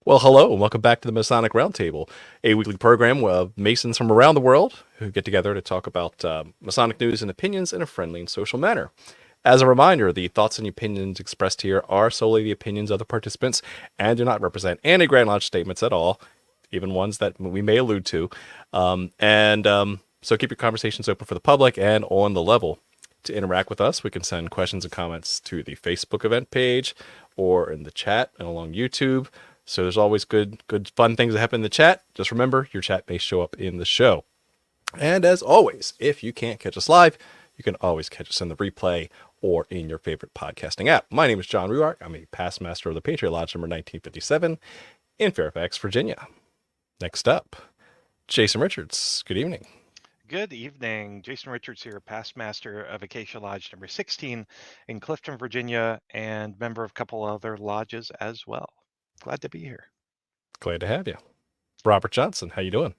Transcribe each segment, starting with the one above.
Well, hello, and welcome back to the Masonic Roundtable, a weekly program of Masons from around the world who get together to talk about Masonic news and opinions in a friendly and social manner. As a reminder, the thoughts and opinions expressed here are solely the opinions of the participants and do not represent any Grand Lodge statements at all, even ones that we may allude to. So keep your conversations open for the public and on the level. To interact with us, we can send questions and comments to the Facebook event page or in the chat and along YouTube. So there's always good, fun things that happen in the chat. Just remember, your chat may show up in the show. And as always, if you can't catch us live, you can always catch us in the replay or in your favorite podcasting app. My name is John Ruark. I'm a past master of the Patriot Lodge number 1957 in Fairfax, Virginia. Next up, Jason Richards. Good evening. Good evening. Jason Richards here, past master of Acacia Lodge number 16 in Clifton, Virginia, and member of a couple other lodges as well. Glad to be here. Glad to have you. Robert Johnson, how you doing?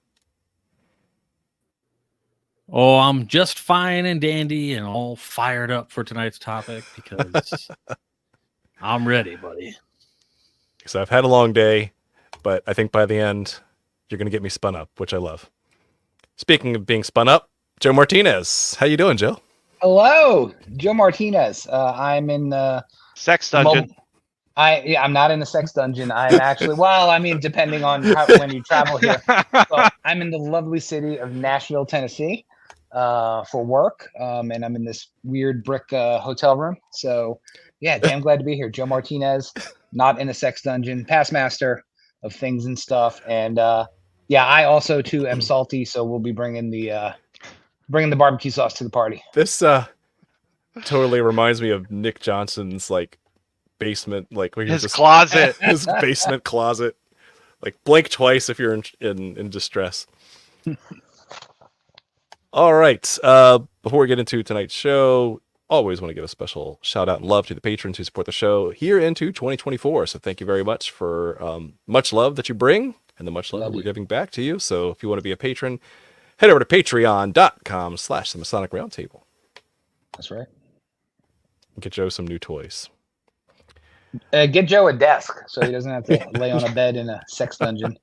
Oh, I'm just fine and dandy and all fired up for tonight's topic because I'm ready, buddy. So I've had a long day, but I think by the end, you're going to get me spun up, which I love. Speaking of being spun up, Joe Martinez. How you doing, Joe? Hello, Joe Martinez. I'm in the Sex dungeon. I'm not in the sex dungeon. I'm actually, depending on when you travel here. Well, I'm in the lovely city of Nashville, Tennessee, for work, and I'm in this weird brick hotel room. So, yeah, damn glad to be here. Joe Martinez, not in a sex dungeon, past master of things and stuff, and yeah, I also too am salty, so we'll be bringing the barbecue sauce to the party. This totally reminds me of Nick Johnson's basement, where his closet, his basement closet. Blink twice if you're in distress. All right. Before we get into tonight's show, always want to give a special shout out and love to the patrons who support the show here into 2024. So thank you very much for much love that you bring and the much love that we're giving back to you. So if you want to be a patron, head over to patreon.com/the Masonic Roundtable. That's right. Get Joe some new toys. Get Joe a desk so he doesn't have to lay on a bed in a sex dungeon.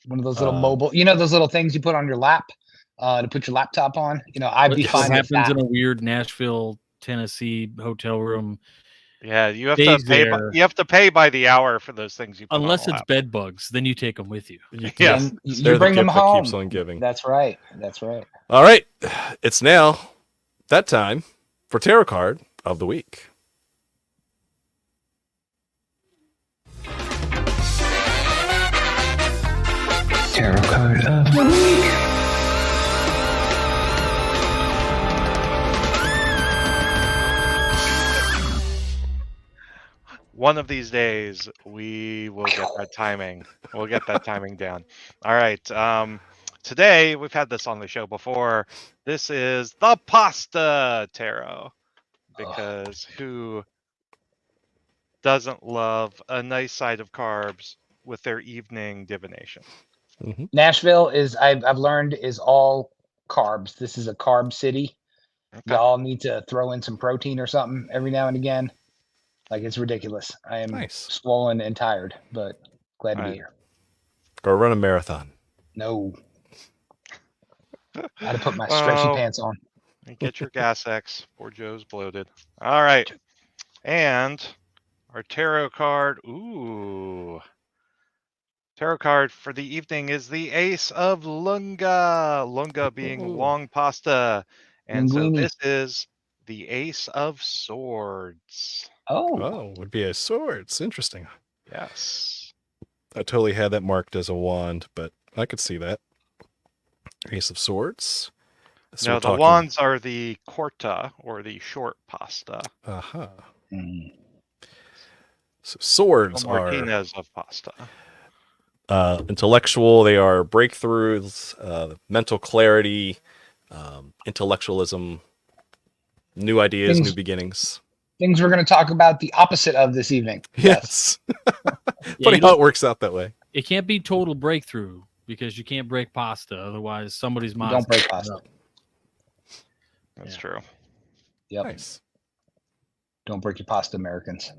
One of those little mobile, those little things you put on your lap to put your laptop on. I'd be fine with that. Happens in a weird Nashville, Tennessee hotel room. Yeah, you have to pay. You have to pay by the hour for those things you put unless on it's bed bugs, then you take them with you. Yes, you bring them home. Keeps on giving. That's right. That's right. All right, it's now that time for Tarot Card of the Week. Tarot Card of the Week. One of these days, we will get that timing. We'll get that timing down. All right. Today, we've had this on the show before. This is the Pasta Tarot. Because who doesn't love a nice side of carbs with their evening divination? Mm-hmm. Nashville I've learned, is all carbs. This is a carb city. Okay. Y'all need to throw in some protein or something every now and again. It's ridiculous. I am swollen and tired, but glad to be here. Go run a marathon. No. Got to put my stretchy pants on. Get your Gas X. Poor Joe's bloated. All right. And our tarot card. Ooh. Tarot card for the evening is the Ace of Lunga. Lunga being long pasta. And so this is the Ace of Swords. Oh, would be a swords. Interesting. Yes. I totally had that marked as a wand, but I could see that. Ace of Swords. So no, the wands are the corta, or the short pasta. Uh-huh. So swords are Martinez of pasta. Intellectual. They are breakthroughs, mental clarity, intellectualism, new ideas, new beginnings. Things we're going to talk about the opposite of this evening. Yes. Funny how it works out that way. It can't be total breakthrough because you can't break pasta. Otherwise, somebody's mind. Don't break pasta. That's true. Yep. Nice. Don't break your pasta, Americans.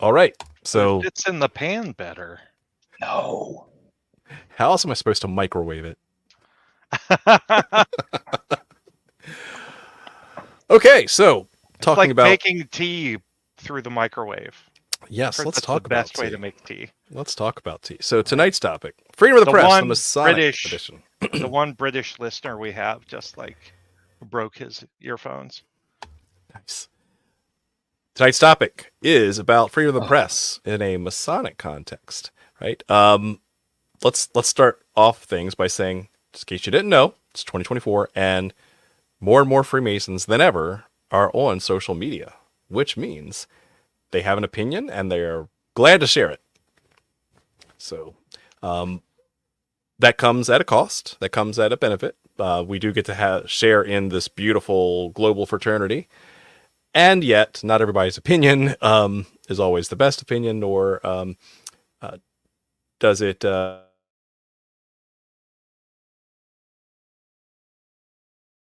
All right. So It's in the pan better. No. how else am I supposed to microwave it? Okay, so It's talking like about making tea through the microwave. yes, Heard let's that's talk the about best way tea. to make tea. Let's talk about tea. So tonight's topic: freedom of the The press, the one Masonic British- edition. The one British listener we have just like broke his earphones. Nice. Tonight's topic is about freedom of the press in a Masonic context, right? Let's start off things by saying, just in case you didn't know, it's 2024, and more Freemasons than ever are on social media, which means they have an opinion and they're glad to share it. So that comes at a cost. That comes at a benefit. We do get to share in this beautiful global fraternity. And yet, not everybody's opinion is always the best opinion, nor does it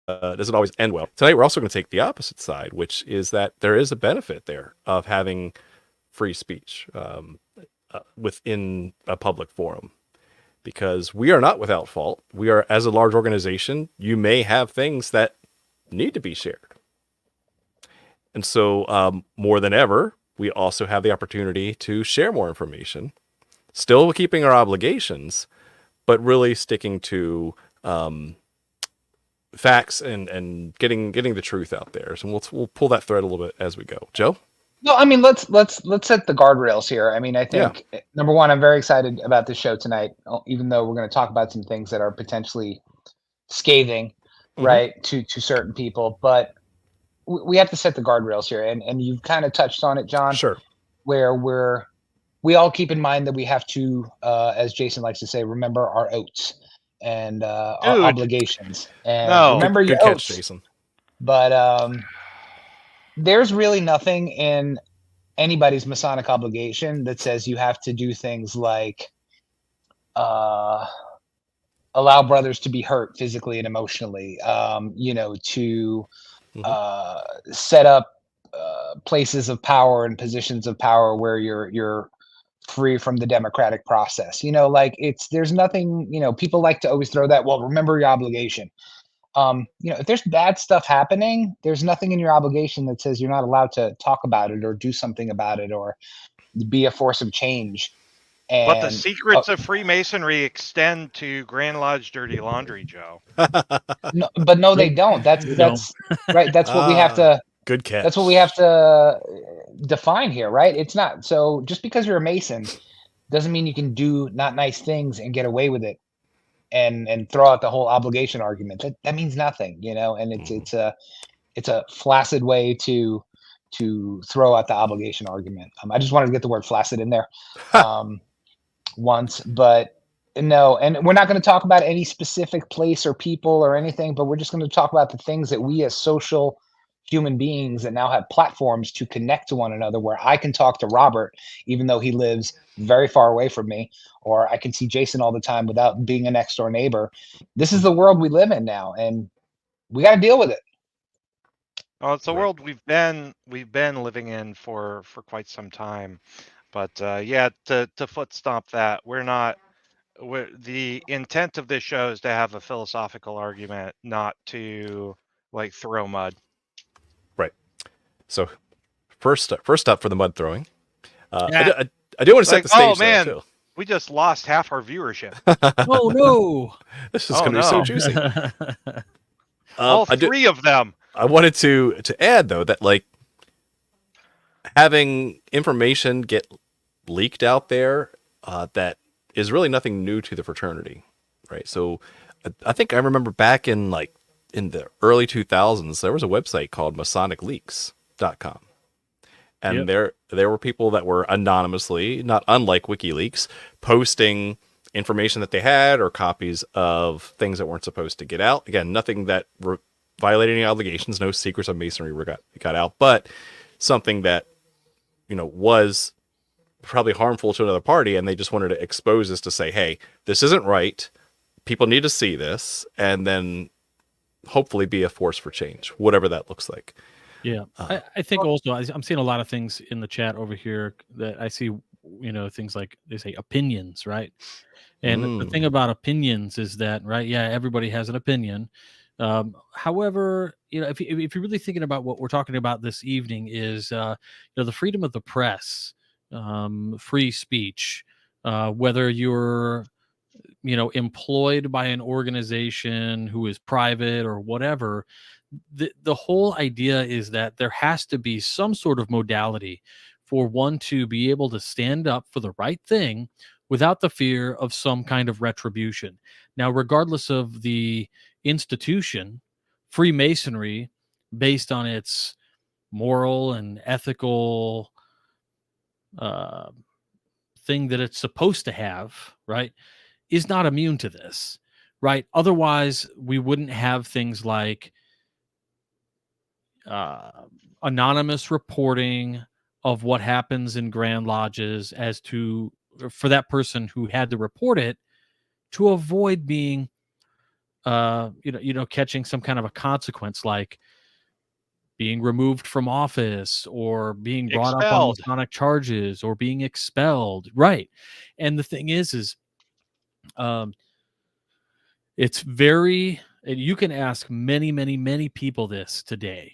doesn't always end well. Tonight, we're also going to take the opposite side, which is that there is a benefit there of having free speech within a public forum, because we are not without fault. We are, as a large organization, you may have things that need to be shared. And so more than ever, we also have the opportunity to share more information, still keeping our obligations, but really sticking to facts and getting the truth out there. So we'll pull that thread a little bit as we go. Joe? No, I mean let's set the guardrails here. I mean, I think number one, I'm very excited about this show tonight, even though we're going to talk about some things that are potentially scathing, right, to certain people. But we have to set the guardrails here, and you've kind of touched on it, John. Sure. Where we all keep in mind that we have to, as Jason likes to say, remember our oaths and our obligations. And No. remember Good your catch, oaths. Jason. But there's really nothing in anybody's Masonic obligation that says you have to do things like allow brothers to be hurt physically and emotionally, to set up places of power and positions of power where you're free from the democratic process. There's nothing, people like to always throw that, well, remember your obligation. If there's bad stuff happening, there's nothing in your obligation that says you're not allowed to talk about it or do something about it or be a force of change. But the secrets of Freemasonry extend to Grand Lodge dirty laundry, Joe. No, they don't. That's right. That's what we have to. Good catch. That's what we have to define here, right? It's not so. Just because you're a Mason doesn't mean you can do not nice things and get away with it, and throw out the whole obligation argument. That means nothing, And it's a flaccid way to throw out the obligation argument. I just wanted to get the word flaccid in there once, but no, and we're not going to talk about any specific place or people or anything, but we're just going to talk about the things that we as social human beings that now have platforms to connect to one another, where I can talk to Robert, even though he lives very far away from me, or I can see Jason all the time without being a next door neighbor. This is the world we live in now, and we got to deal with it. Oh, it's a world we've been living in for quite some time. But to foot stomp that, the intent of this show is to have a philosophical argument, not to like throw mud. Right. So first up for the mud throwing. I do want to set the stage. Oh man, though, too. We just lost half our viewership. Oh no! This is going to be so juicy. All three of them. I wanted to add though that like having information get leaked out there that is really nothing new to the fraternity, right? So I think I remember back in the early 2000s, there was a website called MasonicLeaks.com. And there were people that were anonymously, not unlike WikiLeaks, posting information that they had or copies of things that weren't supposed to get out. Again, nothing that violated any obligations, no secrets of Masonry got out, but something that, was probably harmful to another party, and they just wanted to expose this to say, hey, this isn't right. People need to see this, and then hopefully be a force for change, whatever that looks like. Yeah, I think also I'm seeing a lot of things in the chat over here that I see, things like they say opinions, right? And the thing about opinions is that, right? Yeah, everybody has an opinion. However, if you're really thinking about what we're talking about this evening is, the freedom of the press, free speech, whether you're, employed by an organization who is private or whatever, the whole idea is that there has to be some sort of modality for one to be able to stand up for the right thing without the fear of some kind of retribution. Now, regardless of the institution, Freemasonry, based on its moral and ethical uh, thing that it's supposed to have, right, is not immune to this, right? Otherwise, we wouldn't have things like anonymous reporting of what happens in Grand Lodges as to for that person who had to report it to avoid being catching some kind of a consequence like being removed from office or being brought up on Expelled. Masonic charges or being expelled, right? And the thing is it's very, and you can ask many, many, many people this today.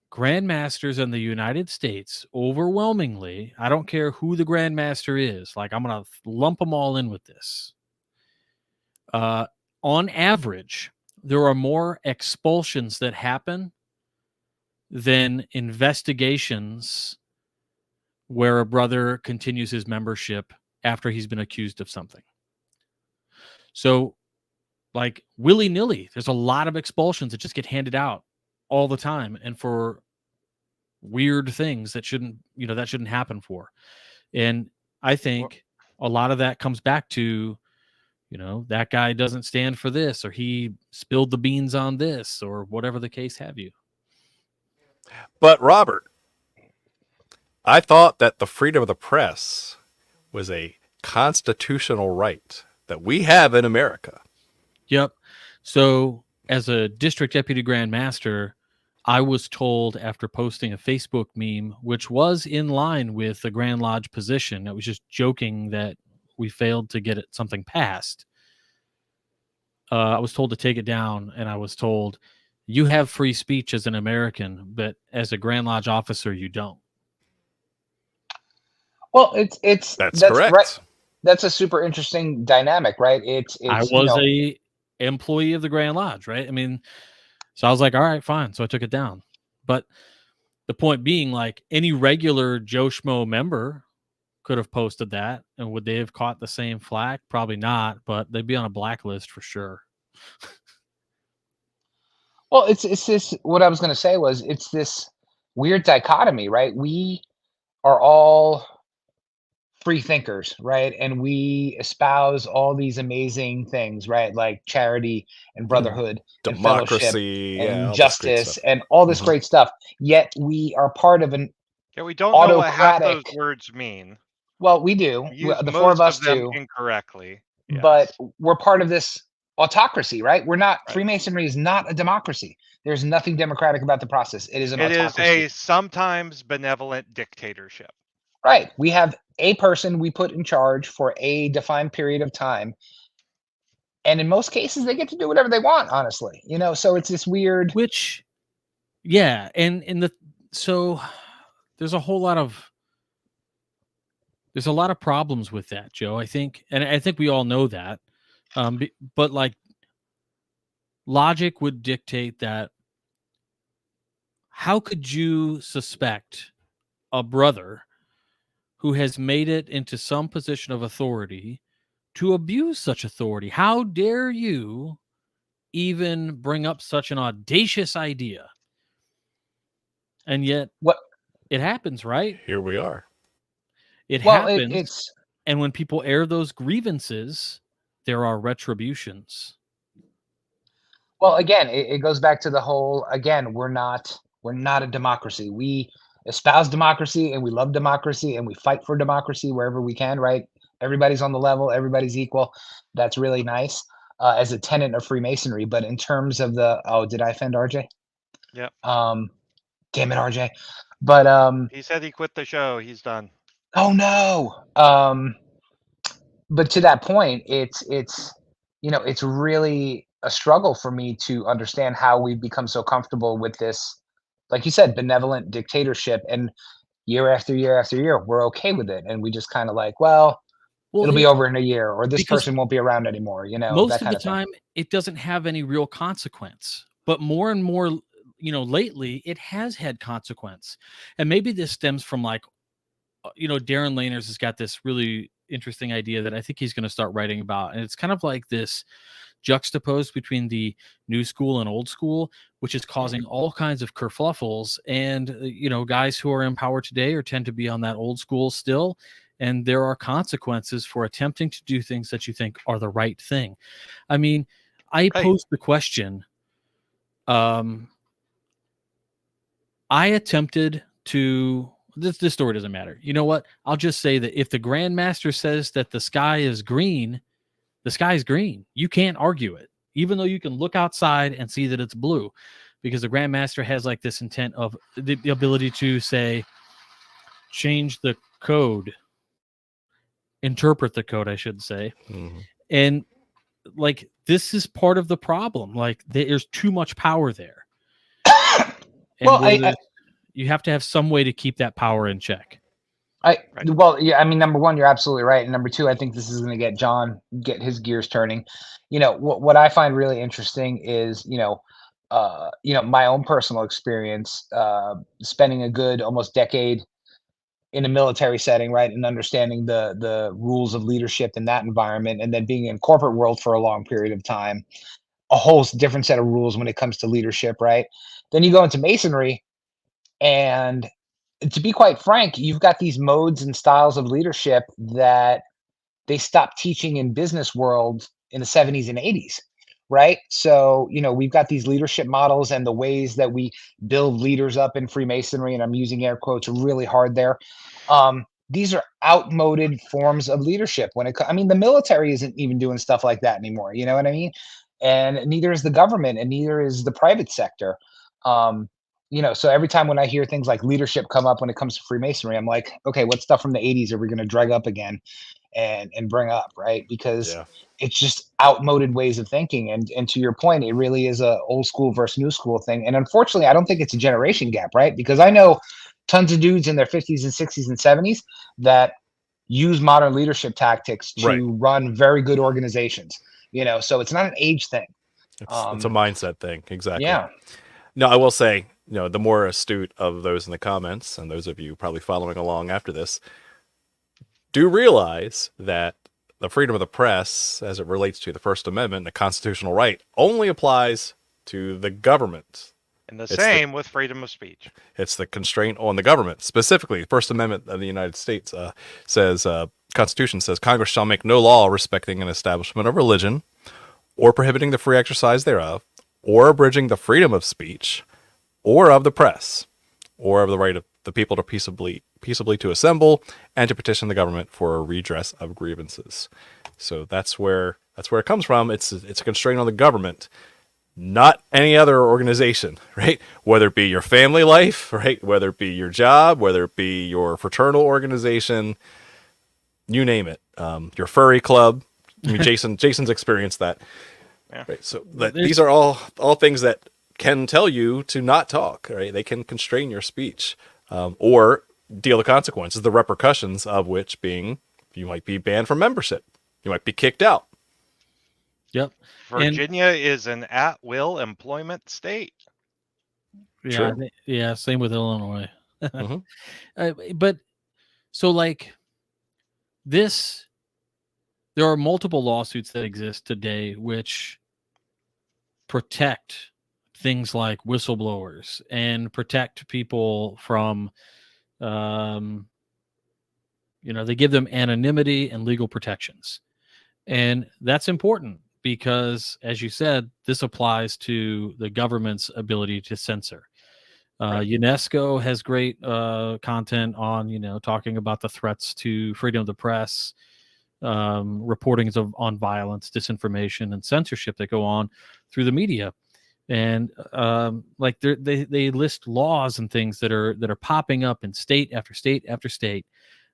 Grandmasters in the United States, overwhelmingly, I don't care who the grandmaster is, like I'm going to lump them all in with this. On average, there are more expulsions that happen than investigations where a brother continues his membership after he's been accused of something. So, like willy-nilly, there's a lot of expulsions that just get handed out all the time, and for weird things that shouldn't happen for. And I think a lot of that comes back to, that guy doesn't stand for this, or he spilled the beans on this, or whatever the case have you. But Robert, I thought that the freedom of the press was a constitutional right that we have in America. Yep. So as a district deputy grand master, I was told after posting a Facebook meme, which was in line with the Grand Lodge position, I was just joking that we failed to get something passed. I was told to take it down, and I was told, you have free speech as an American, but as a Grand Lodge officer, you don't. Well, That's that's correct. right. That's a super interesting dynamic, right? I was a employee of the Grand Lodge, right? I mean, so I was like, all right, fine. So I took it down. But the point being, like, any regular Joe Schmo member could have posted that, and would they have caught the same flack? Probably not, but they'd be on a blacklist for sure. Well, it's this. What I was going to say was it's this weird dichotomy, right? We are all free thinkers, right? And we espouse all these amazing things, right? Like charity and brotherhood and fellowship Democracy, and all this great justice stuff. and all this great stuff. Yet we are part of an Yeah, we don't know what half those autocratic. words mean. Well, we do. We use The four of us them do. incorrectly. But Yes. we're part of this autocracy, right? We're not. Right. Freemasonry is not a democracy. There's nothing democratic about the process. It is an It is autocracy. a sometimes benevolent dictatorship. Right. We have a person we put in charge for a defined period of time. And in most cases, they get to do whatever they want, honestly. So it's this weird. Which, yeah, and so there's a lot of problems with that, Joe. I think, and I think we all know that. But like, logic would dictate that. How could you suspect a brother who has made it into some position of authority to abuse such authority? How dare you even bring up such an audacious idea? And yet, it happens, right? Here we are. It happens. And when people air those grievances, there are retributions. Well, again, it goes back to the whole, again, we're not a democracy. We espouse democracy and we love democracy and we fight for democracy wherever we can, right? Everybody's on the level, everybody's equal. That's really nice as a tenet of Freemasonry. But in terms of did I offend RJ? Yep. Damn it, RJ. But He said he quit the show. He's done. oh no. But to that point, it's it's really a struggle for me to understand how we've become so comfortable with this, like you said, benevolent dictatorship, and year after year after year, we're okay with it, and we just kind of like, well, Well, it'll be it's over in a year, or this because person won't be around anymore, most that of the kind of thing. time it doesn't have any real consequence, but more and more, lately it has had consequence. And maybe this stems from like, Darren Laners has got this really interesting idea that I think he's going to start writing about. And it's kind of like this juxtaposed between the new school and old school, which is causing all kinds of kerfluffles. And, guys who are in power today or tend to be on that old school still. And there are consequences for attempting to do things that you think are the right thing. I mean, I posed the question. I attempted to. This story doesn't matter. You know what? I'll just say that if the Grandmaster says that the sky is green, the sky is green. You can't argue it, even though you can look outside and see that it's blue, because the Grandmaster has like this intent of the ability to say, change the code, interpret the code, I should say. Mhm. And like, this is part of the problem. Like, there's too much power there. And Well, you have to have some way to keep that power in check. Well, yeah, I mean, number one, you're absolutely right, and number two, I think this is going to get his gears turning. What I find really interesting is, my own personal experience, spending a good almost decade in a military setting, right, and understanding the rules of leadership in that environment, and then being in corporate world for a long period of time, a whole different set of rules when it comes to leadership, right? Then you go into masonry, and to be quite frank, you've got these modes and styles of leadership that they stopped teaching in business world in the 70s and 80s, right? So, we've got these leadership models and the ways that we build leaders up in Freemasonry, and I'm using air quotes really hard there. These are outmoded forms of leadership. I mean, the military isn't even doing stuff like that anymore. You know what I mean? And neither is the government, and neither is the private sector. So every time when I hear things like leadership come up when it comes to Freemasonry, I'm like, okay, what stuff from the 80s are we going to drag up again and bring up, right? Because Yeah. it's just outmoded ways of thinking. And to your point, it really is a old school versus new school thing. And unfortunately, I don't think it's a generation gap, right? Because I know tons of dudes in their 50s and 60s and 70s that use modern leadership tactics to Right. run very good organizations. So it's not an age thing. It's a mindset thing. Exactly. Yeah. No, I will say, the more astute of those in the comments, and those of you probably following along after this, do realize that the freedom of the press, as it relates to the First Amendment, a constitutional right, only applies to the government. And the same with freedom of speech. It's the constraint on the government. Specifically, the First Amendment of the United States says, Constitution says, Congress shall make no law respecting an establishment of religion, or prohibiting the free exercise thereof, or abridging the freedom of speech, or of the press, or of the right of the people to peaceably to assemble and to petition the government for a redress of grievances. So that's where it comes from. It's a constraint on the government, not any other organization, right? Whether it be your family life, right? Whether it be your job, whether it be your fraternal organization, you name it. Your furry club. I mean, Jason's experienced that. Yeah. Right. So these are all things that can tell you to not talk, right? They can constrain your speech, or deal the consequences, the repercussions of which being you might be banned from membership. You might be kicked out. Yep. Virginia is an at-will employment state. Yeah. True. Yeah. Same with Illinois. Mm-hmm. But so like this, there are multiple lawsuits that exist today which protect things like whistleblowers and protect people from, they give them anonymity and legal protections. And that's important because, as you said, this applies to the government's ability to censor. UNESCO has great content on, talking about the threats to freedom of the press, reportings on violence, disinformation, and censorship that go on through the media. And like they list laws and things that are popping up in state after state after state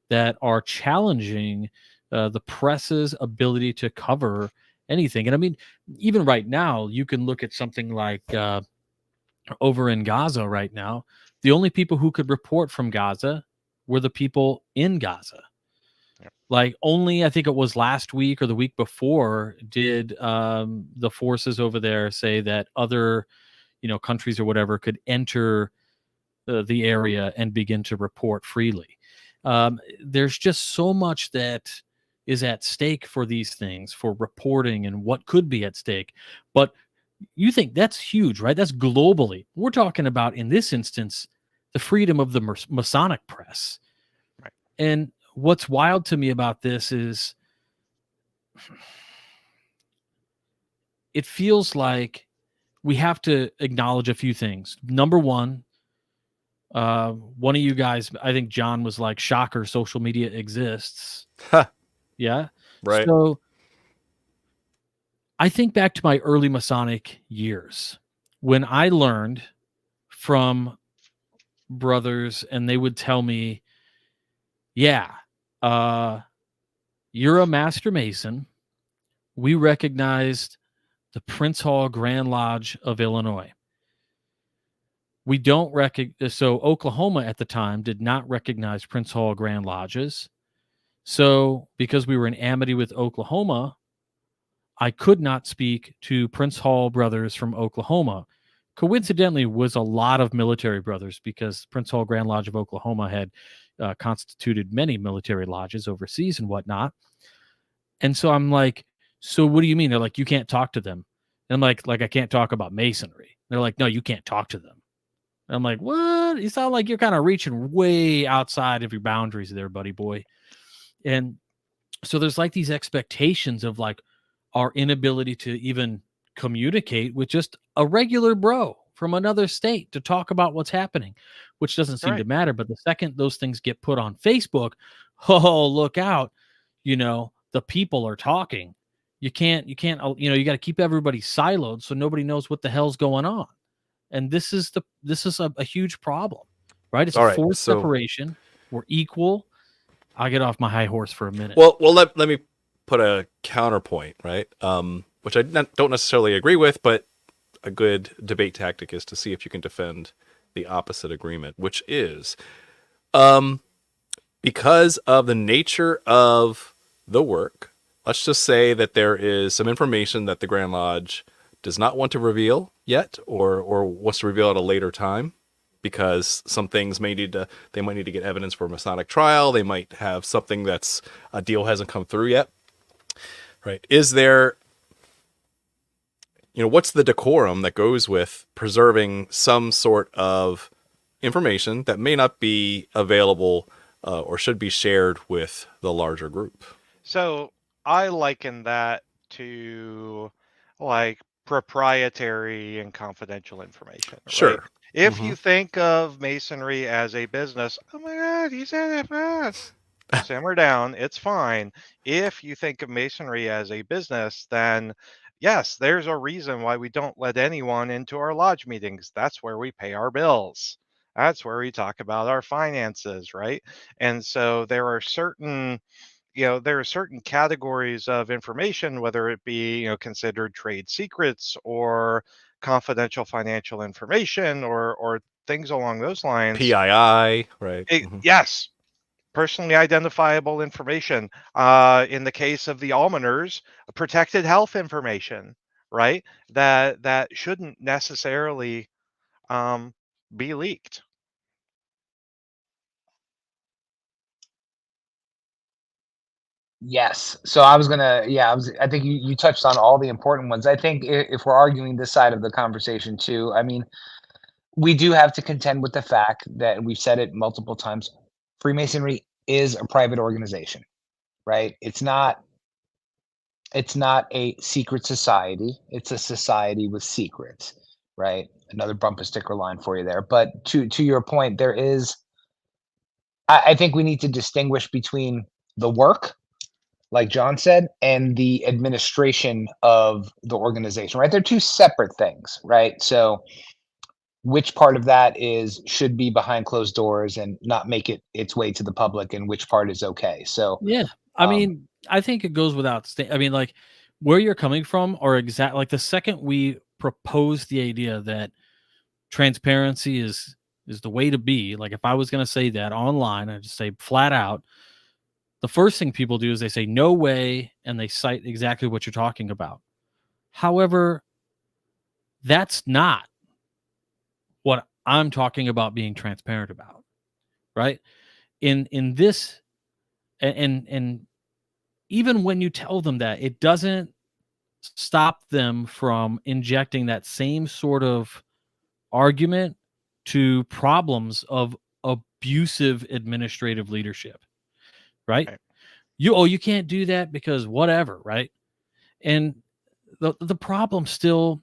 that are challenging the press's ability to cover anything. And I mean, even right now, you can look at something like over in Gaza right now, the only people who could report from Gaza were the people in Gaza. Like only I think it was last week or the week before did the forces over there say that other countries or whatever could enter the area and begin to report freely. There's just so much that is at stake for these things, for reporting and what could be at stake. But you think that's huge, right? That's globally. We're talking about, in this instance, the freedom of the Masonic press. Right. And what's wild to me about this is it feels like we have to acknowledge a few things. Number one of you guys, I think John was like, shocker, social media exists. Yeah. Right. So I think back to my early Masonic years when I learned from brothers and they would tell me, yeah, you're a Master Mason. We recognized the Prince Hall Grand Lodge of Illinois. We don't recognize, so Oklahoma at the time did not recognize Prince Hall Grand Lodges. So because we were in amity with Oklahoma, I could not speak to Prince Hall brothers from Oklahoma. Coincidentally, was a lot of military brothers because Prince Hall Grand Lodge of Oklahoma had constituted many military lodges overseas and whatnot. And so I'm like, so what do you mean? They're like, you can't talk to them. And I'm like I can't talk about Masonry. They're like, no, you can't talk to them. And I'm like, what? You sound like you're kind of reaching way outside of your boundaries there, buddy boy. And so there's like these expectations of like our inability to even communicate with just a regular bro from another state to talk about what's happening, which doesn't seem to matter. But the second those things get put on Facebook, oh, look out, the people are talking. You can't, you got to keep everybody siloed so nobody knows what the hell's going on. And this is a huge problem, right? It's a forced separation. We're equal. I'll get off my high horse for a minute. Well, let me put a counterpoint, right? Which I don't necessarily agree with, but a good debate tactic is to see if you can defend the opposite agreement, which is because of the nature of the work. Let's just say that there is some information that the Grand Lodge does not want to reveal yet, or wants to reveal at a later time, because some things they might need to get evidence for a Masonic trial. They might have something that's a deal hasn't come through yet. Right. Is there, what's the decorum that goes with preserving some sort of information that may not be available or should be shared with the larger group? So I liken that to like proprietary and confidential information. Sure. Right? If you think of Masonry as a business, oh my God, he said it fast. Simmer down. It's fine. If you think of Masonry as a business, then yes, there's a reason why we don't let anyone into our lodge meetings. That's where we pay our bills. That's where we talk about our finances, right? And so there are certain categories of information, whether it be, considered trade secrets or confidential financial information or things along those lines. PII, right? Yes. Personally identifiable information. In the case of the almoners, protected health information, right? That shouldn't necessarily be leaked. Yes. So I think you touched on all the important ones. I think if we're arguing this side of the conversation too, I mean, we do have to contend with the fact that, and we've said it multiple times, Freemasonry is a private organization, right? It's not a secret society. It's a society with secrets, right? Another bumper sticker line for you there. But to your point, there is, I think we need to distinguish between the work, like John said, and the administration of the organization, right? They're two separate things, right? So which part of that should be behind closed doors and not make it its way to the public, and which part is okay. So Yeah. I mean, I think it goes without saying. I mean, like where you're coming from, or exact like the second we propose the idea that transparency is the way to be, like if I was going to say that online, I just say flat out, the first thing people do is they say no way, and they cite exactly what you're talking about. However, that's not what I'm talking about being transparent about, right? In this, and even when you tell them that, it doesn't stop them from injecting that same sort of argument to problems of abusive administrative leadership, right? Right. You can't do that because whatever, right? And the problem still,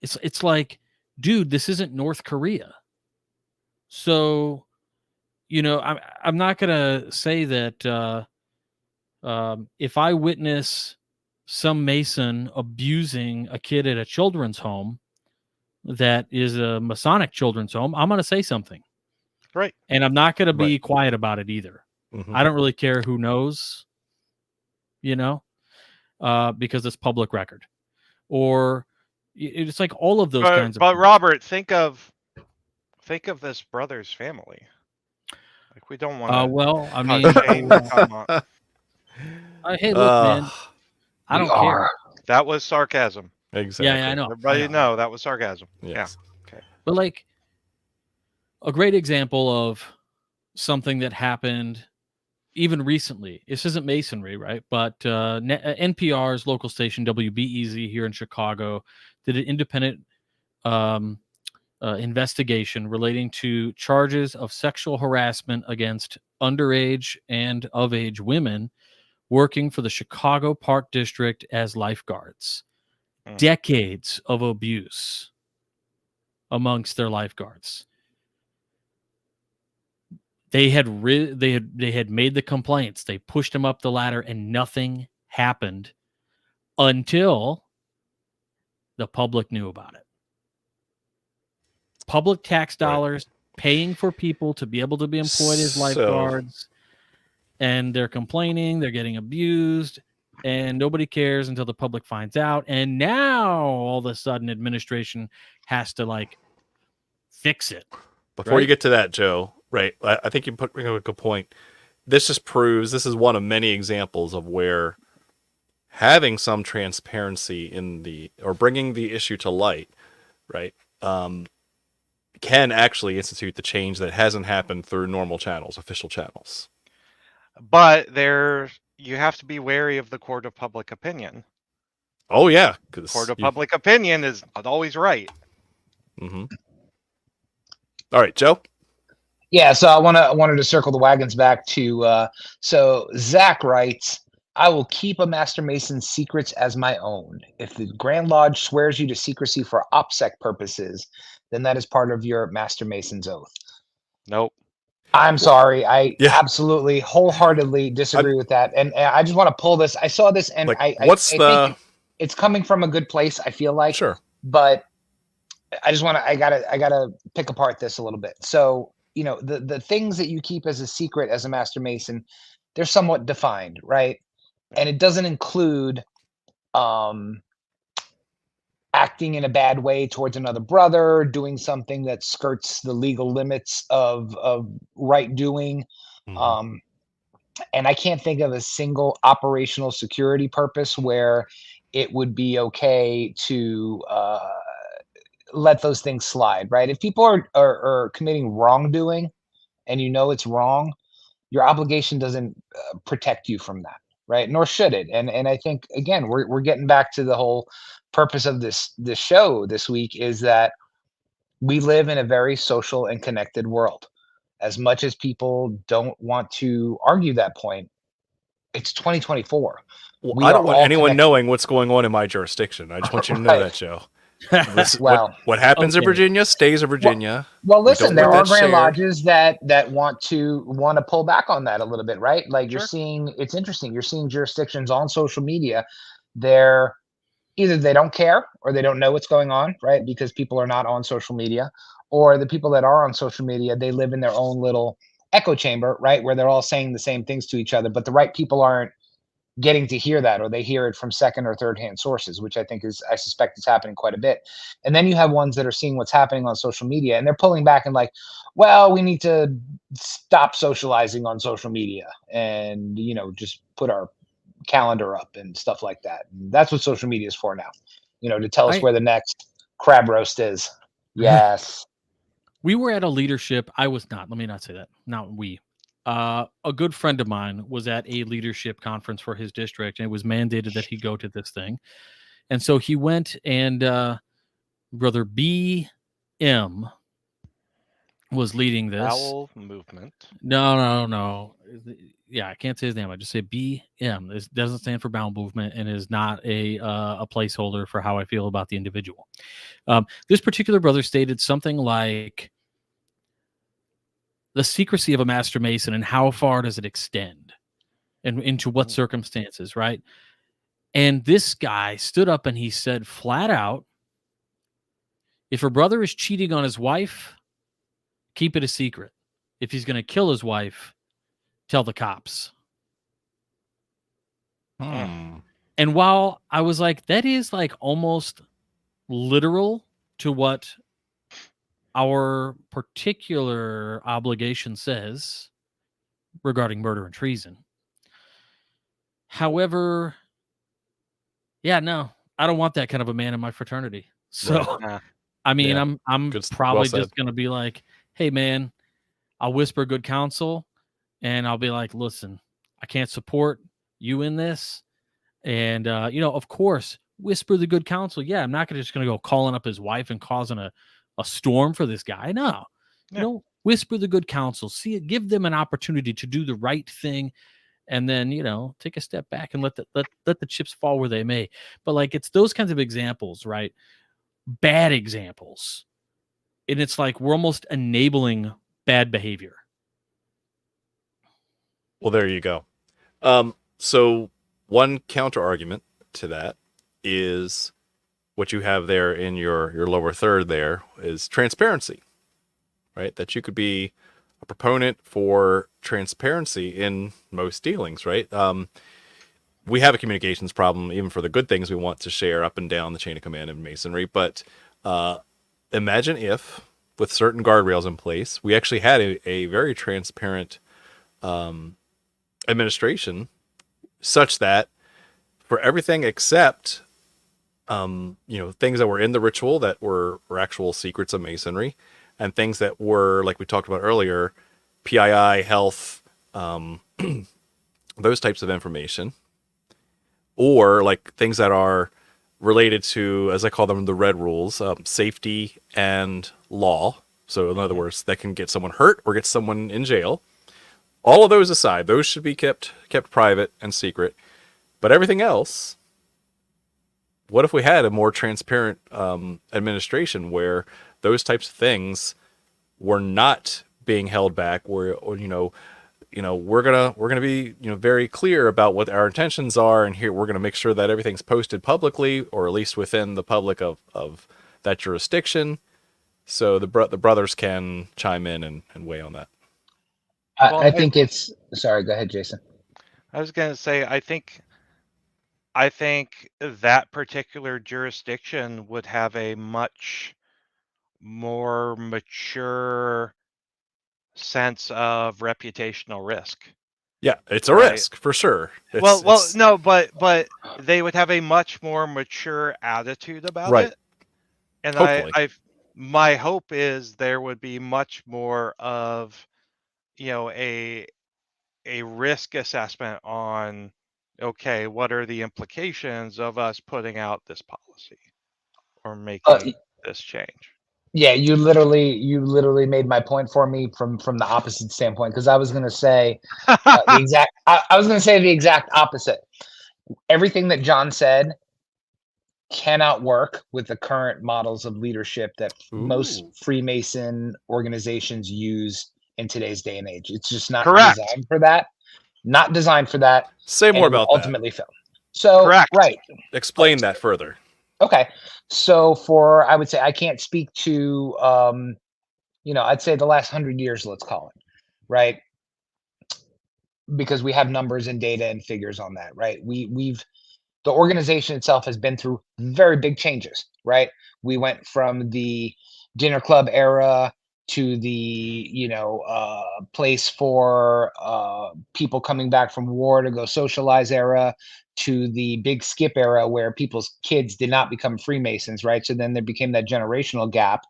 it's like, dude, this isn't North Korea. So, I'm not gonna say that if I witness some Mason abusing a kid at a children's home that is a Masonic children's home, I'm going to say something. Right. And I'm not going to be Right. quiet about it either. Mhm. I don't really care who knows, because it's public record. Or it's like all of those kinds of But things. Robert, think of this brother's family. Like, we don't want to. Well, I mean, come on. hey, look, man, I we don't care. are. That was sarcasm. Exactly. Yeah, I know. Everybody know that was sarcasm. Yes. Yeah. Okay. But like a great example of something that happened even recently. This isn't masonry, right? But NPR's local station WBEZ here in Chicago did an independent investigation relating to charges of sexual harassment against underage and of age women working for the Chicago Park District as lifeguards. Decades of abuse amongst their lifeguards. They had made the complaints. They pushed them up the ladder, and nothing happened until the public knew about it. Public tax dollars paying for people to be able to be employed as lifeguards, and they're complaining, they're getting abused, and nobody cares until the public finds out. And now all of a sudden administration has to fix it. Before you get to that, Joe, right? I think you bring up a good point. This just proves this is one of many examples of where having some transparency or bringing the issue to light, right, can actually institute the change that hasn't happened through normal channels, official channels. But you have to be wary of the court of public opinion. Oh yeah, because court of public opinion is not always right. Mm-hmm. All right, Joe. Yeah, so I wanted to circle the wagons back to so Zach writes, I will keep a Master Mason's secrets as my own. If the Grand Lodge swears you to secrecy for OPSEC purposes, then that is part of your Master Mason's oath. Nope. I'm sorry. I absolutely wholeheartedly disagree with that. And I just want to pull this. I saw this, and I think it's coming from a good place, I feel like. Sure. But I gotta pick apart this a little bit. So, the things that you keep as a secret as a Master Mason, they're somewhat defined, right? And it doesn't include acting in a bad way towards another brother, doing something that skirts the legal limits of right doing. Mm-hmm. And I can't think of a single operational security purpose where it would be okay to let those things slide, right? If people are committing wrongdoing and it's wrong, your obligation doesn't protect you from that, right? Nor should it. And I think, again, we're getting back to the whole purpose of this show this week, is that we live in a very social and connected world. As much as people don't want to argue that point, it's 2024. Well, I don't want anyone knowing what's going on in my jurisdiction. I just want you to know that, Joe. Well, what happens in okay. Virginia stays in Virginia. Well, We listen, don't there want are that Grand shared. Lodges that want to pull back on that a little bit, right? Like you're Sure. seeing, it's interesting. You're seeing jurisdictions on social media. They're either they don't care or they don't know what's going on, right? Because people are not on social media, or the people that are on social media, they live in their own little echo chamber, right? Where they're all saying the same things to each other, but the right people aren't getting to hear that, or they hear it from second or third hand sources, which I suspect is happening quite a bit. And then you have ones that are seeing what's happening on social media and they're pulling back and like, well, we need to stop socializing on social media and, just put our calendar up and stuff like that. And that's what social media is for now, to tell us I where the next crab roast is. Yes. we were at a leadership. I was not. Let me not say that. Not we. A good friend of mine was at a leadership conference for his district, and it was mandated that he go to this thing. And so he went, and Brother B.M. was leading this. Bowel movement. No. Yeah, I can't say his name. I just say B.M. This doesn't stand for bowel movement and is not a placeholder for how I feel about the individual. This particular brother stated something like, the secrecy of a master mason and how far does it extend and into what circumstances, right? And this guy stood up and he said flat out, if a brother is cheating on his wife, keep it a secret. If he's going to kill his wife, tell the cops. And while I was like, that is like almost literal to what our particular obligation says regarding murder and treason. However, yeah, no, I don't want that kind of a man in my fraternity. So, Right. Yeah. I mean, Yeah. I'm Good- probably well said. just going to be like, hey, man, I'll whisper good counsel and I'll be like, listen, I can't support you in this. And, of course, whisper the good counsel. Yeah, I'm not just going to go calling up his wife and causing a storm for this guy. No, Yeah. whisper the good counsel. See it, give them an opportunity to do the right thing. And then, take a step back and let the chips fall where they may. But like, it's those kinds of examples, right? Bad examples. And it's like, we're almost enabling bad behavior. Well, there you go. So one counter argument to that is what you have there in your lower third there is transparency, right? That you could be a proponent for transparency in most dealings, right? We have a communications problem even for the good things we want to share up and down the chain of command of Masonry. But imagine if, with certain guardrails in place, we actually had a very transparent administration, such that for everything except things that were in the ritual that were actual secrets of Masonry, and things that were, like we talked about earlier, PII, health, those types of information, or like things that are related to, as I call them, the red rules, safety and law. So in other words, that can get someone hurt or get someone in jail. All of those aside, those should be kept private and secret. But everything else, what if we had a more transparent administration where those types of things were not being held back, where we're gonna be very clear about what our intentions are, and here we're gonna make sure that everything's posted publicly, or at least within the public of that jurisdiction, so the brothers can chime in and weigh on that. I think it's sorry. Go ahead, Jason. I was going to say, I think that particular jurisdiction would have a much more mature sense of reputational risk. Yeah, it's a Right. risk for sure. No, but they would have a much more mature attitude about Right. it. And Hopefully. my hope is there would be much more of, a risk assessment on, okay, what are the implications of us putting out this policy or making this change? Yeah, you literally made my point for me from the opposite standpoint, because I was going to say I was going to say the exact opposite. Everything that John said cannot work with the current models of leadership that most Ooh. Freemason organizations use in today's day and age. It's just not Correct. designed for that. Not designed for that. Say And more it will about that. ultimately fail. So, Correct. right. Explain that further. Okay. So I would say I can't speak to, I'd say the last 100 years, let's call it, right? Because we have numbers and data and figures on that, right? The organization itself has been through very big changes, right? We went from the dinner club era to the place for people coming back from war to go socialize era, to the big skip era where people's kids did not become Freemasons, right? So then there became that generational gap,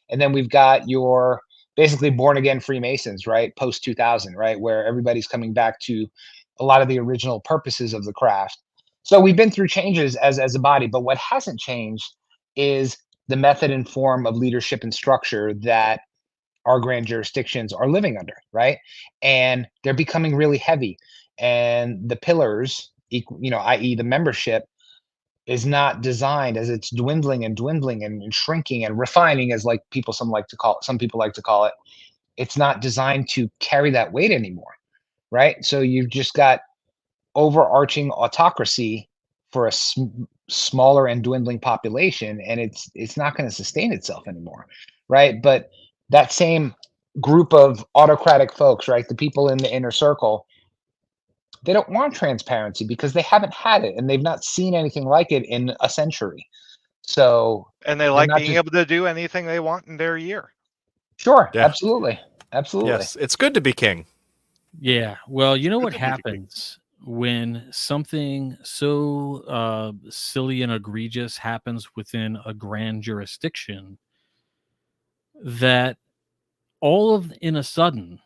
and then we've got your basically born again Freemasons, right? Post 2000, right, where everybody's coming back to a lot of the original purposes of the craft. So we've been through changes as a body, but what hasn't changed is the method and form of leadership and structure that our grand jurisdictions are living under, right? And they're becoming really heavy. And the pillars, i.e., the membership, is not designed, as it's dwindling and dwindling and shrinking and refining, as like some people like to call it. It's not designed to carry that weight anymore, right? So you've just got overarching autocracy for a smaller and dwindling population, and it's not going to sustain itself anymore, right? But that same group of autocratic folks, right, the people in the inner circle, they don't want transparency because they haven't had it and they've not seen anything like it in a century. So And they they're like not being just able to do anything they want in their year. sure, Yeah. absolutely. Yes, it's good to be king. Yeah. Well, you know what Good to be happens when something so silly and egregious happens within a grand jurisdiction, that all of in a sudden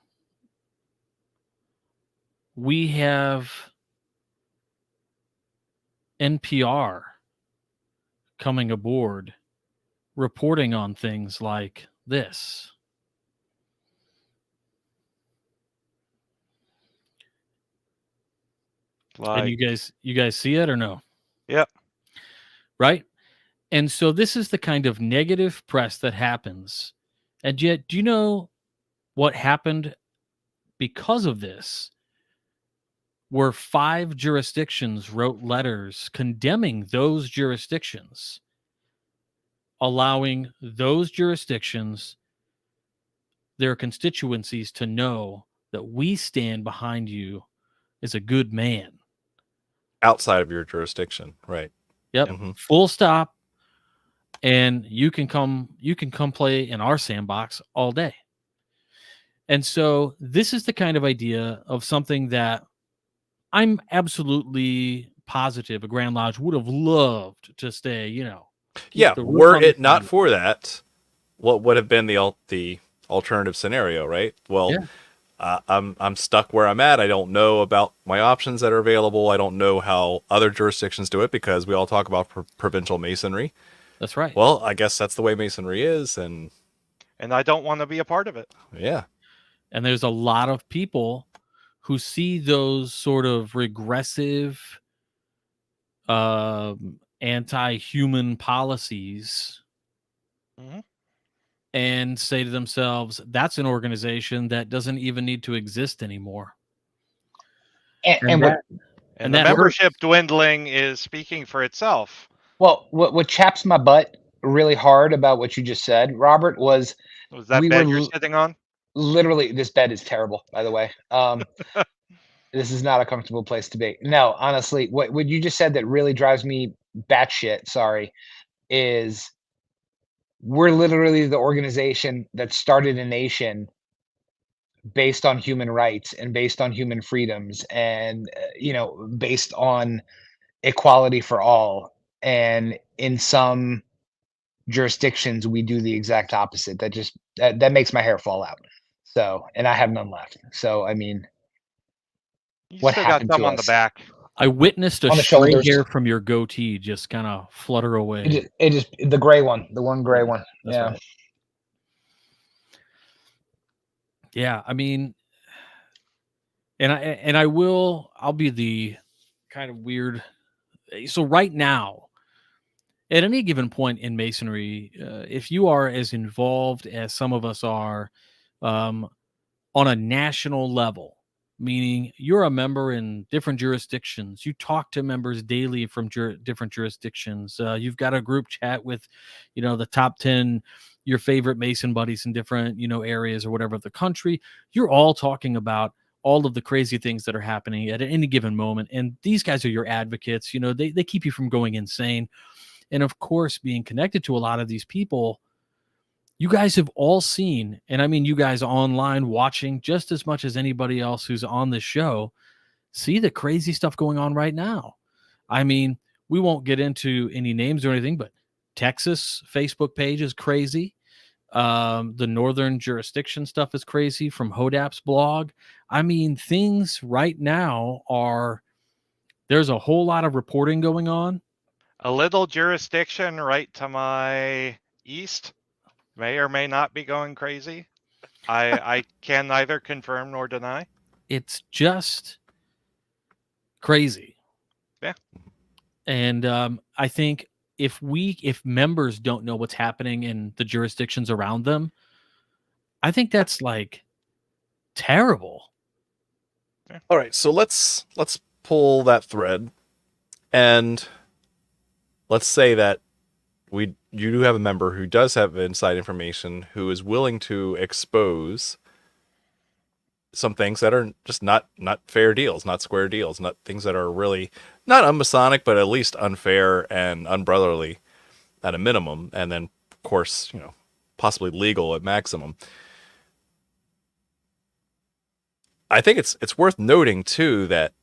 we have NPR coming aboard reporting on things like this. And Like, you guys see it or no? yep. Right? And so this is the kind of negative press that happens. And yet, do you know what happened because of this? Where 5 jurisdictions wrote letters condemning those jurisdictions, allowing those jurisdictions, their constituencies, to know that we stand behind you as a good man. Outside of your jurisdiction, right? Yep. Mhm. Full stop. And you can come play in our sandbox all day. And so this is the kind of idea of something that I'm absolutely positive a Grand Lodge would have loved to stay, keep Yeah, the roof were on the it not table. for that, what would have been the alternative scenario, right? Well, Yeah. I'm stuck where I'm at. I don't know about my options that are available. I don't know how other jurisdictions do it because we all talk about provincial masonry. That's right. Well, I guess that's the way masonry is, and And I don't want to be a part of it. yeah, And there's a lot of people who see those sort of regressive, anti-human policies Mhm. and say to themselves, that's an organization that doesn't even need to exist anymore. and what And the that hurts. membership dwindling is speaking for itself. what chaps my butt really hard about what you just said, Robert, was Was that we bed were you're sitting on? literally, this bed is terrible, by the way. This is not a comfortable place to be. No, honestly, what you just said that really drives me batshit, sorry, is we're literally the organization that started a nation based on human rights and based on human freedoms and based on equality for all. And in some jurisdictions, we do the exact opposite. That makes my hair fall out. So, and I have none left. So, I mean, You what still got happened some to on the us? back. I witnessed a On the stray shoulders. hair from your goatee just kind of flutter away. It just the gray one, the one gray one. That's Yeah. right. Yeah, I mean, and I'll be the kind of weird. So right now, at any given point in Masonry, if you are as involved as some of us are on a national level, meaning you're a member in different jurisdictions, you talk to members daily from different jurisdictions, you've got a group chat with, the top 10, your favorite Mason buddies in different, areas or whatever of the country, you're all talking about all of the crazy things that are happening at any given moment. And these guys are your advocates. They keep you from going insane. And of course, being connected to a lot of these people, you guys have all seen, and I mean, you guys online watching just as much as anybody else who's on this show, see the crazy stuff going on right now. I mean, we won't get into any names or anything, but Texas Facebook page is crazy. The Northern jurisdiction stuff is crazy from Hodap's blog. I mean, things right now there's a whole lot of reporting going on. A little jurisdiction right to my east may or may not be going crazy. I can neither confirm nor deny. It's just crazy. Yeah. And I think if members don't know what's happening in the jurisdictions around them, I think that's like terrible. Yeah. All right, so let's pull that thread, and let's say that you do have a member who does have inside information, who is willing to expose some things that are just not fair deals, not square deals, not things that are really not unmasonic, but at least unfair and unbrotherly at a minimum, and then of course, possibly legal at maximum. I think it's worth noting too that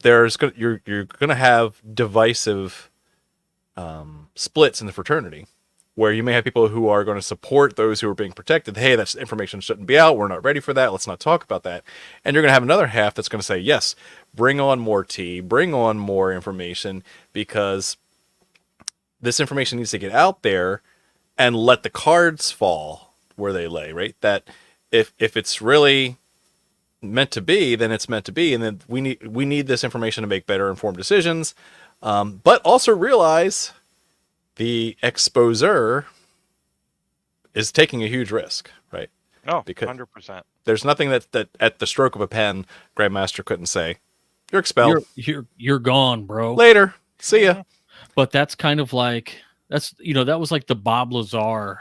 you're going to have divisive splits in the fraternity, where you may have people who are going to support those who are being protected. Hey, that information shouldn't be out. We're not ready for that. Let's not talk about that. And you're going to have another half that's going to say, yes, bring on more tea, bring on more information, because this information needs to get out there, and let the cards fall where they lay, right? That if it's really meant to be, then it's meant to be. And then we need this information to make better informed decisions. But also realize the exposer is taking a huge risk, right? Oh, because 100%. There's nothing that at the stroke of a pen, Grandmaster couldn't say, you're expelled. You're gone, bro. Later. See ya. But that's kind of like, that was like the Bob Lazar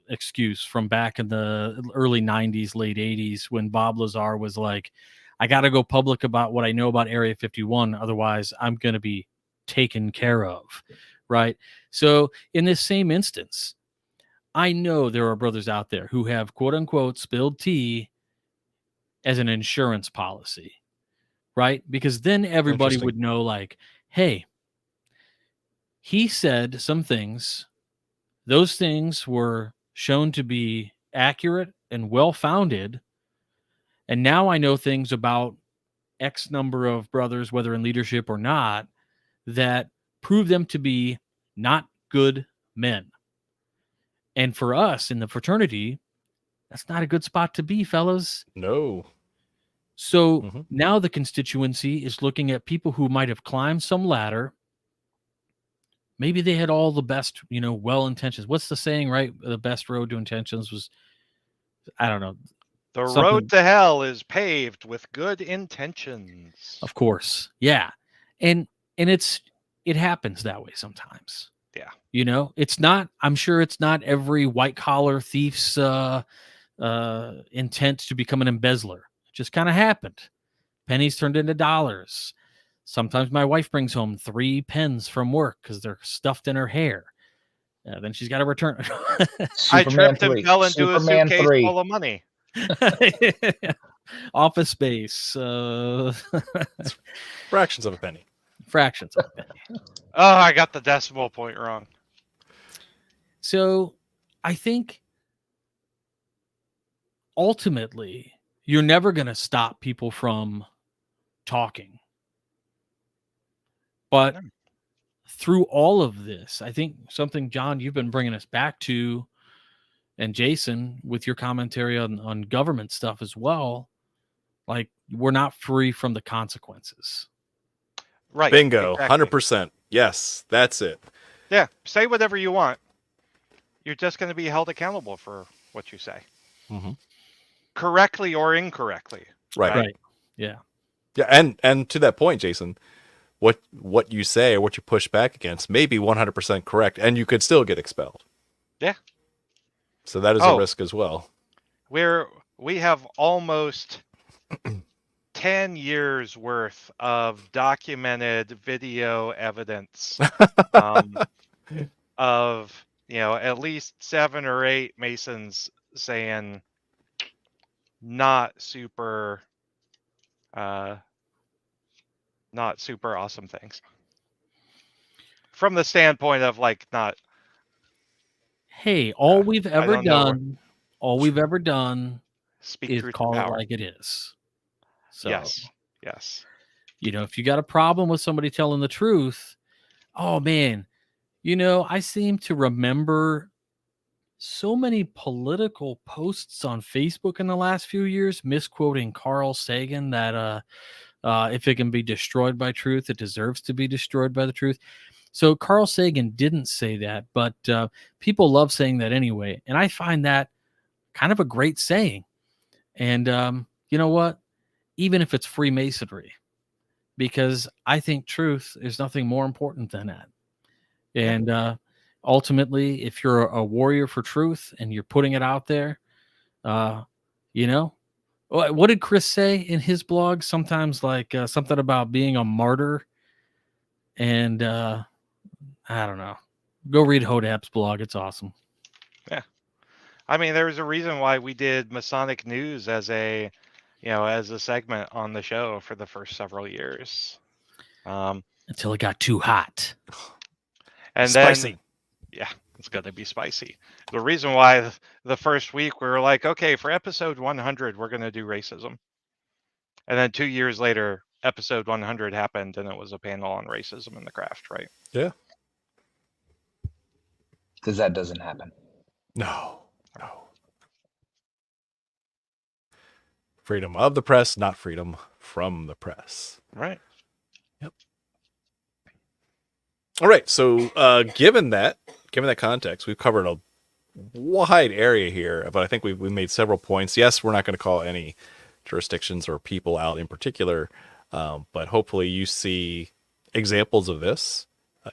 excuse from back in the early 90s, late 80s, when Bob Lazar was like, I got to go public about what I know about Area 51. Otherwise, I'm going to be taken care of. Right. So in this same instance, I know there are brothers out there who have, quote unquote, spilled tea as an insurance policy. Right. Because then everybody would know, like, hey, he said some things. Those things were shown to be accurate and well-founded. And now I know things about X number of brothers, whether in leadership or not, that prove them to be not good men. And for us in the fraternity, that's not a good spot to be, fellas. No. So now the constituency is looking at people who might have climbed some ladder. Maybe they had all the best, well intentions. What's the saying, right? The best road to intentions was, I don't know. The road to hell is paved with good intentions. Of course. Yeah. And it happens that way sometimes. Yeah. It's not, I'm sure it's not every white collar thief's intent to become an embezzler. It just kind of happened. Pennies turned into dollars. Sometimes my wife brings home 3 pens from work because they're stuffed in her hair. Then she's got to return. I tripped and fell into a suitcase full of money. Office space. Fractions of a penny. Fractions of a penny. Oh, I got the decimal point wrong. So I think ultimately you're never going to stop people from talking. But through all of this, I think something, John, you've been bringing us back to, and Jason, with your commentary on government stuff as well, like, we're not free from the consequences. Right. Bingo. Exactly. 100%. Yes, that's it. Yeah, say whatever you want. You're just going to be held accountable for what you say, Mhm. correctly or incorrectly. Right. Right. Yeah. Yeah, and to that point, Jason, what you say or what you push back against may be 100% correct, and you could still get expelled. Yeah. So that is a risk as well. We have almost 10 years worth of documented video evidence of, at least 7 or 8 Masons saying not super awesome things from the standpoint of like not. Hey, all we've I ever don't know where- done Speak is truth to call it power. like it is. So, Yes. if you got a problem with somebody telling the truth, oh man, I seem to remember so many political posts on Facebook in the last few years misquoting Carl Sagan that if it can be destroyed by truth, it deserves to be destroyed by the truth. So Carl Sagan didn't say that, but people love saying that anyway. And I find that kind of a great saying. And you know what? Even if it's Freemasonry, because I think truth is nothing more important than that. And ultimately, if you're a warrior for truth and you're putting it out there, what did Chris say in his blog? Sometimes like something about being a martyr. And I don't know. Go read Hodap's blog. It's awesome. Yeah. I mean, there was a reason why we did Masonic news as a segment on the show for the first several years. Until it got too hot. And spicy. Then, yeah, it's going to be spicy. The reason why the first week we were like, okay, for episode 100, we're going to do racism. And then 2 years later, episode 100 happened and it was a panel on racism in the craft, right? Yeah. Because that doesn't happen. No. Freedom of the press, not freedom from the press. Right. Yep. All right. So, given that context, we've covered a wide area here, but I think we made several points. Yes, we're not going to call any jurisdictions or people out in particular, but hopefully you see examples of this,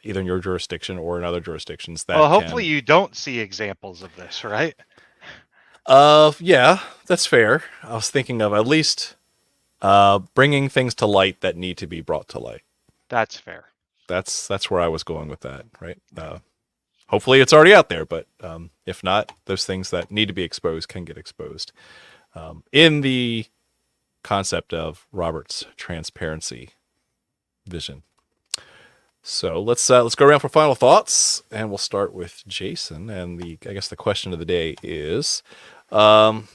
either in your jurisdiction or in other jurisdictions. Hopefully you don't see examples of this, right? Yeah, that's fair. I was thinking of at least bringing things to light that need to be brought to light. That's fair. That's where I was going with that, right? Hopefully it's already out there, but if not, those things that need to be exposed can get exposed. In the concept of Robert's transparency vision. So let's go around for final thoughts, and we'll start with Jason. And I guess the question of the day is, let's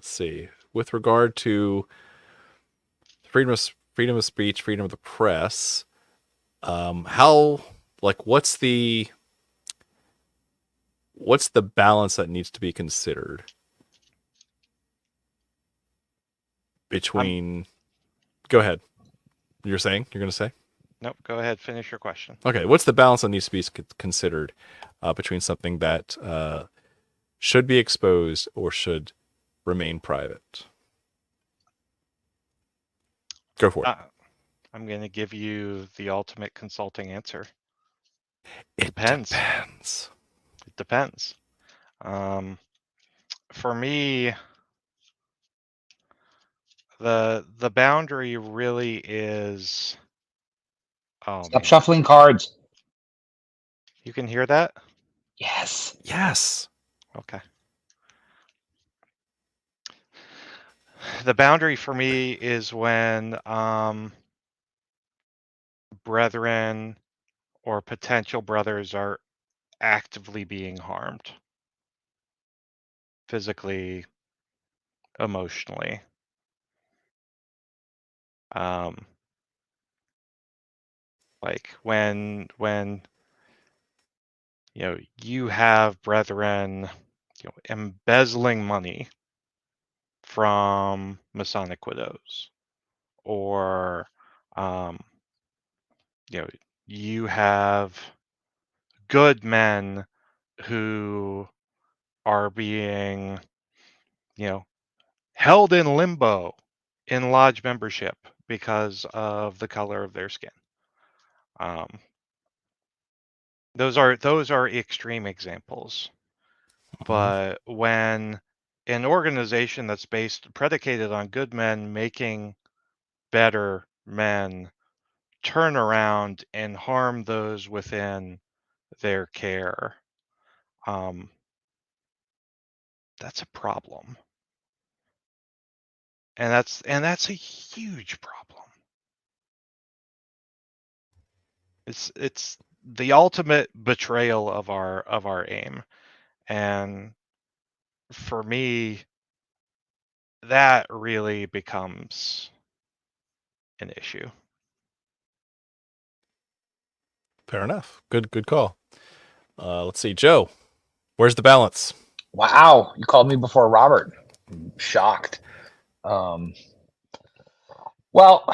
see, with regard to freedom of speech, freedom of the press, what's the balance that needs to be considered between? Go ahead. You're going to say? Nope. Go ahead. Finish your question. Okay. What's the balance that needs to be considered between something that should be exposed or should remain private? Go for it. I'm going to give you the ultimate consulting answer. It depends. It depends. For me, the boundary really is. Oh, Stop man. shuffling cards. You can hear that? Yes. Okay. The boundary for me is when brethren or potential brothers are actively being harmed. Physically, emotionally. Like when you have brethren embezzling money from Masonic widows, or you have good men who are being, held in limbo in lodge membership because of the color of their skin. Those are extreme examples. But when an organization that's predicated on good men making better men turn around and harm those within their care, that's a problem. And that's a huge problem. It's the ultimate betrayal of our aim. And for me, that really becomes an issue. Fair enough. Good call. Let's see, Joe. Where's the balance? Wow, you called me before Robert. I'm shocked. Well,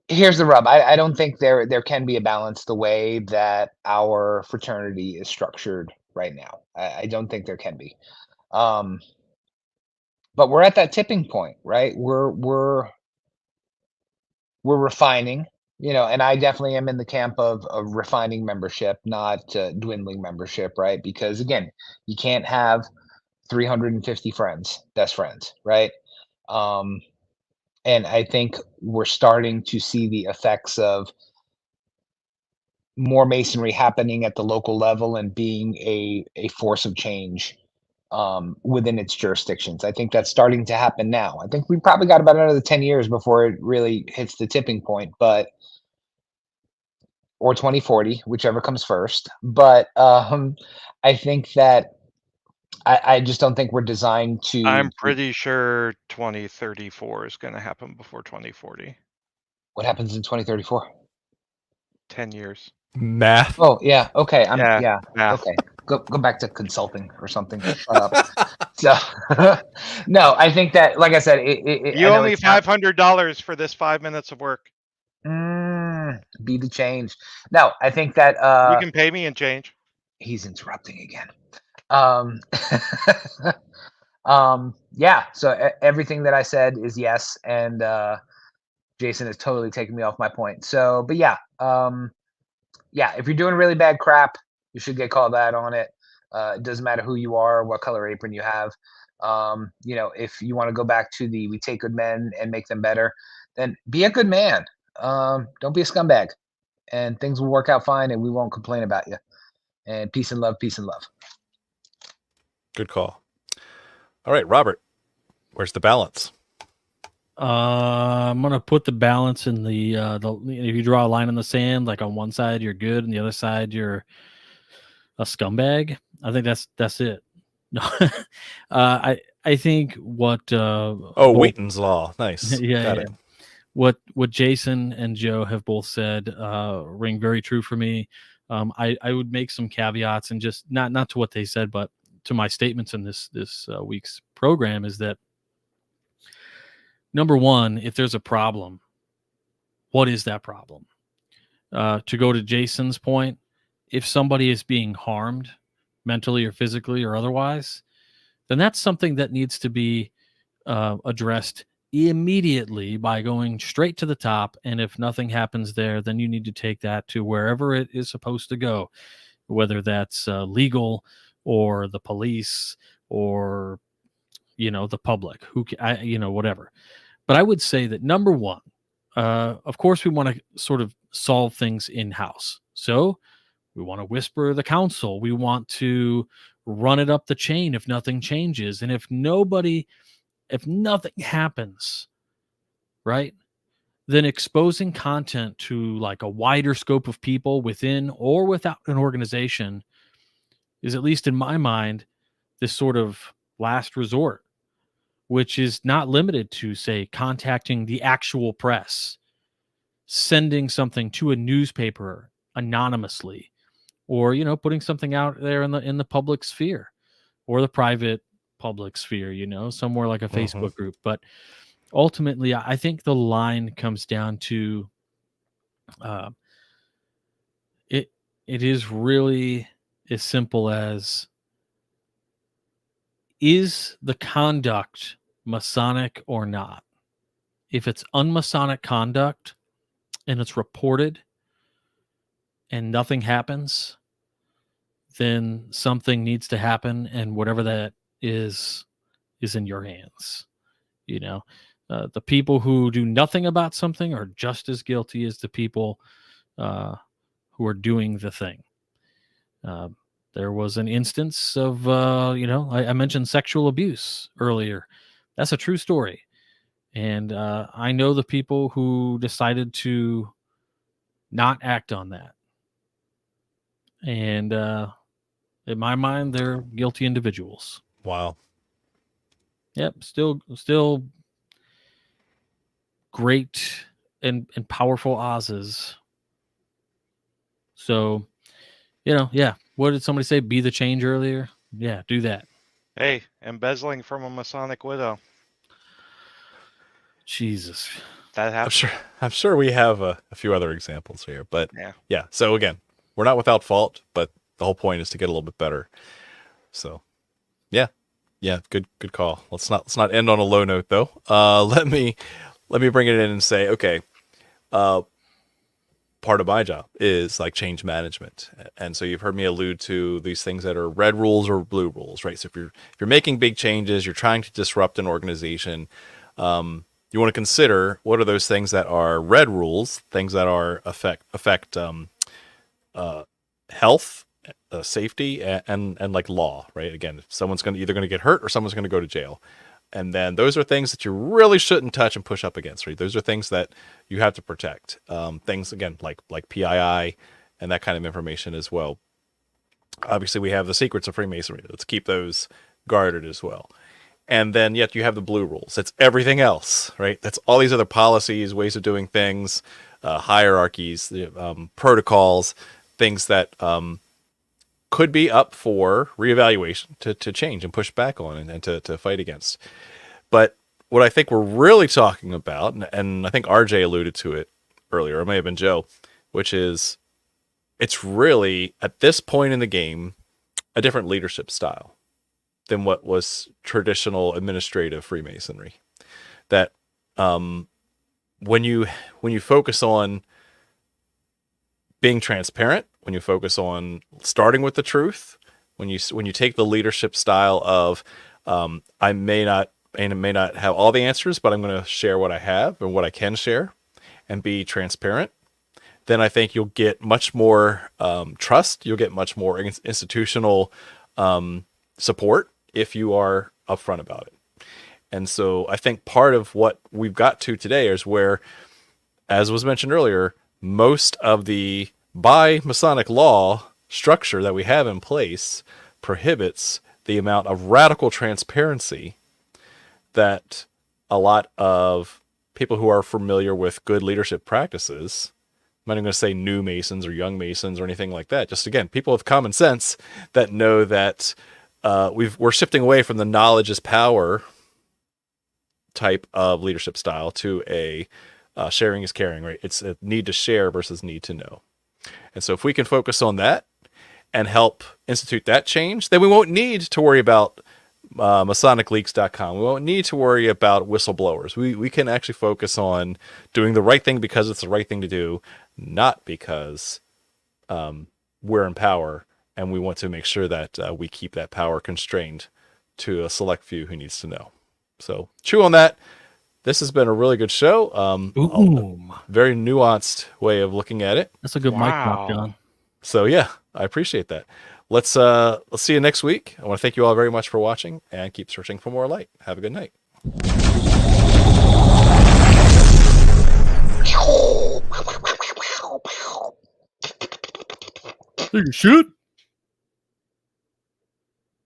here's the rub. I don't think there can be a balance the way that our fraternity is structured right now. I don't think there can be. But we're at that tipping point, right? We're refining, and I definitely am in the camp of refining membership, not dwindling membership, right? Because again, you can't have 350 best friends, right? And I think we're starting to see the effects of more masonry happening at the local level and being a force of change within its jurisdictions. I think that's starting to happen now. I think we probably got about another 10 years before it really hits the tipping point, or 2040, whichever comes first. But I think that I just don't think we're designed to. I'm pretty sure 2034 is going to happen before 2040. What happens in 2034? 10 years. Math. Oh yeah, okay. Math. Okay. Go back to consulting or something. So no, I think that, like I said, You owe me $500 for this 5 minutes of work. Be the change. No, I think that you can pay me in change. He's interrupting again. Yeah. So everything that I said is yes, and Jason has totally taken me off my point. So, but yeah, yeah. If you're doing really bad crap, you should get called out on it. It doesn't matter who you are, what color apron you have. If you want to go back to we take good men and make them better, then be a good man. Don't be a scumbag, and things will work out fine, and we won't complain about you. And peace and love, peace and love. Good call. All right, Robert, where's the balance? I'm gonna put the balance in the if you draw a line in the sand, like on one side you're good and the other side you're a scumbag. I think that's it. No, I think what Wheaton's law. Nice. yeah. What Jason and Joe have both said ring very true for me. I would make some caveats, and just not to what they said, but to my statements in this week's program, is that number one, if there's a problem, what is that problem? To go to Jason's point, if somebody is being harmed mentally or physically or otherwise, then that's something that needs to be addressed immediately by going straight to the top. And if nothing happens there, then you need to take that to wherever it is supposed to go, whether that's legal or the police or the public, whatever. But I would say that number one, of course, we want to sort of solve things in-house. So we want to whisper the council. We want to run it up the chain if nothing changes. And if nothing happens, right, then exposing content to like a wider scope of people within or without an organization is, at least in my mind, this sort of last resort, which is not limited to, say, contacting the actual press, sending something to a newspaper anonymously, or putting something out there in the public sphere or the private public sphere, somewhere like a Facebook group. But ultimately, I think the line comes down to it. It is really as simple as, is the conduct Masonic or not? If it's unmasonic conduct and it's reported and nothing happens, then something needs to happen, and whatever that is in your hands. The people who do nothing about something are just as guilty as the people who are doing the thing. There was an instance of, I mentioned sexual abuse earlier. That's a true story. And I know the people who decided to not act on that. And in my mind, they're guilty individuals. Wow. Yep. Still great and powerful Oz's. So, yeah. What did somebody say? Be the change earlier? Yeah, do that. Hey, embezzling from a Masonic widow. Jesus. That happens. I'm sure we have a few other examples here, but Yeah. So again, we're not without fault, but the whole point is to get a little bit better. So, yeah, good call. Let's not end on a low note though. Let me bring it in and say, okay, part of my job is like change management, and so you've heard me allude to these things that are red rules or blue rules, right? So if you're making big changes, you're trying to disrupt an organization. You want to consider what are those things that are red rules, things that are affect health, safety, and like law, right? Again, if someone's either going to get hurt or someone's going to go to jail. And then those are things that you really shouldn't touch and push up against, right? Those are things that you have to protect. Things, again, like PII and that kind of information as well. Obviously, we have the secrets of Freemasonry. Let's keep those guarded as well. And then yet you have the blue rules. It's everything else, right? That's all these other policies, ways of doing things, hierarchies, protocols, things that could be up for reevaluation, to change and push back on and to fight against. But what I think we're really talking about, and I think RJ alluded to it earlier, it may have been Joe, which is it's really, at this point in the game, a different leadership style than what was traditional administrative Freemasonry. That when you focus on being transparent, when you focus on starting with the truth, when you take the leadership style of I may not have all the answers, but I'm going to share what I have and what I can share, and be transparent, then I think you'll get much more trust. You'll get much more institutional support if you are upfront about it. And so I think part of what we've got to today is where, as was mentioned earlier, most of the by Masonic law structure that we have in place prohibits the amount of radical transparency that a lot of people who are familiar with good leadership practices, I'm not even going to say new Masons or young Masons or anything like that, just again, people with common sense that know that we're shifting away from the knowledge is power type of leadership style to a sharing is caring, right? It's a need to share versus need to know. And so if we can focus on that and help institute that change, then we won't need to worry about MasonicLeaks.com. We won't need to worry about whistleblowers. We can actually focus on doing the right thing because it's the right thing to do, not because we're in power and we want to make sure that we keep that power constrained to a select few who needs to know. So chew on that. This has been a really good show. Very nuanced way of looking at it. That's a good mic drop, John. So yeah, I appreciate that. Let's see you next week. I want to thank you all very much for watching, and keep searching for more light. Have a good night. Hey, shit.